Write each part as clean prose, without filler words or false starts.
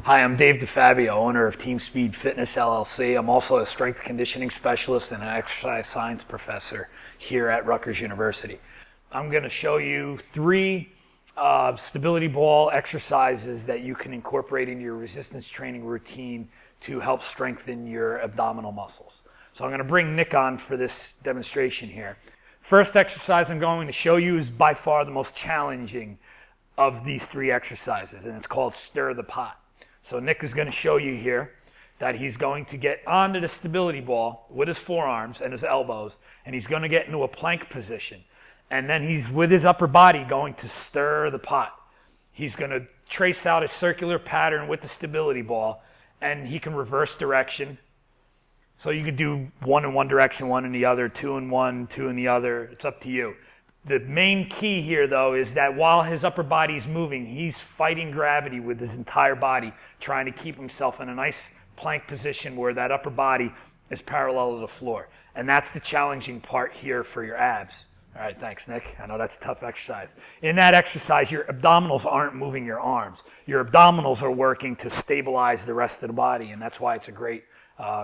Hi, I'm Dave DiFabio, owner of Team Speed Fitness LLC. I'm also a strength conditioning specialist and an exercise science professor here at Rutgers University. I'm going to show you 3 stability ball exercises that you can incorporate into your resistance training routine to help strengthen your abdominal muscles. So I'm going to bring Nick on for this demonstration here. First exercise I'm going to show you is by far the most challenging of these 3 exercises, and it's called Stir the Pot. So Nick is going to show you here that he's going to get onto the stability ball with his forearms and his elbows, and he's going to get into a plank position. And then he's, with his upper body, going to stir the pot. He's going to trace out a circular pattern with the stability ball, and he can reverse direction. So you can do 1 in one direction, 1 in the other, 2 in one, 2 in the other. It's up to you. The main key here, though, is that while his upper body is moving, he's fighting gravity with his entire body, trying to keep himself in a nice plank position where that upper body is parallel to the floor. And that's the challenging part here for your abs. All right, thanks, Nick. I know that's a tough exercise. In that exercise, your abdominals aren't moving your arms. Your abdominals are working to stabilize the rest of the body, and that's why it's a great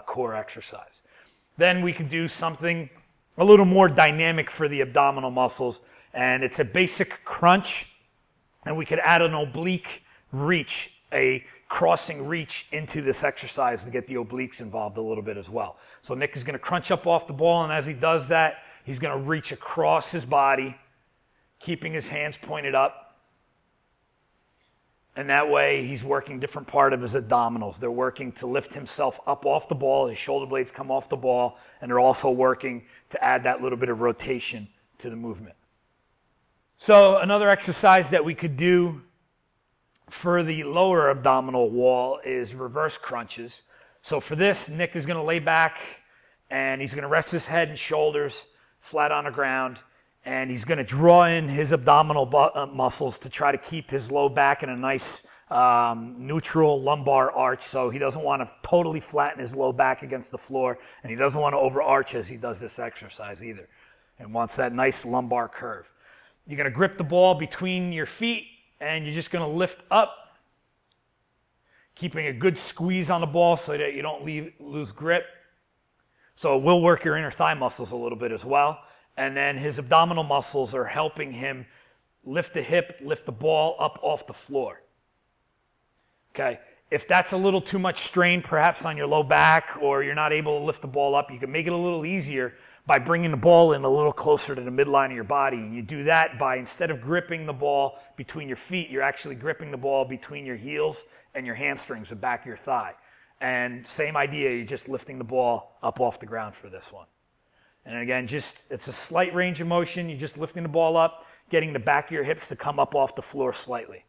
core exercise. Then we can do something a little more dynamic for the abdominal muscles, and it's a basic crunch, and we could add an oblique reach, a crossing reach into this exercise to get the obliques involved a little bit as well. So Nick is going to crunch up off the ball, and as he does that, he's going to reach across his body, keeping his hands pointed up. And that way, he's working different part of his abdominals. They're working to lift himself up off the ball. His shoulder blades come off the ball, and they're also working to add that little bit of rotation to the movement. So another exercise that we could do for the lower abdominal wall is reverse crunches. So for this, Nick is going to lay back, and he's going to rest his head and shoulders flat on the ground, and he's going to draw in his abdominal muscles to try to keep his low back in a nice neutral lumbar arch. So he doesn't want to totally flatten his low back against the floor, and he doesn't want to overarch as he does this exercise either, and wants that nice lumbar curve. You're going to grip the ball between your feet, and you're just going to lift up, keeping a good squeeze on the ball so that you don't lose grip. So it will work your inner thigh muscles a little bit as well. And then his abdominal muscles are helping him lift the hip, lift the ball up off the floor. Okay, if that's a little too much strain perhaps on your low back, or you're not able to lift the ball up, you can make it a little easier by bringing the ball in a little closer to the midline of your body. And you do that by, instead of gripping the ball between your feet, you're actually gripping the ball between your heels and your hamstrings, the back of your thigh. And same idea, you're just lifting the ball up off the ground for this one. And again, it's a slight range of motion. You're just lifting the ball up, getting the back of your hips to come up off the floor slightly.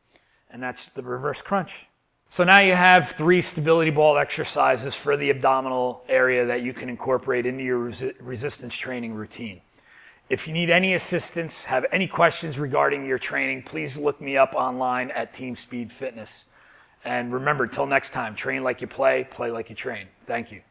And that's the reverse crunch. So now you have 3 stability ball exercises for the abdominal area that you can incorporate into your resistance training routine. If you need any assistance, have any questions regarding your training, please look me up online at Team Speed Fitness. And remember, till next time, train like you play like you train. Thank you.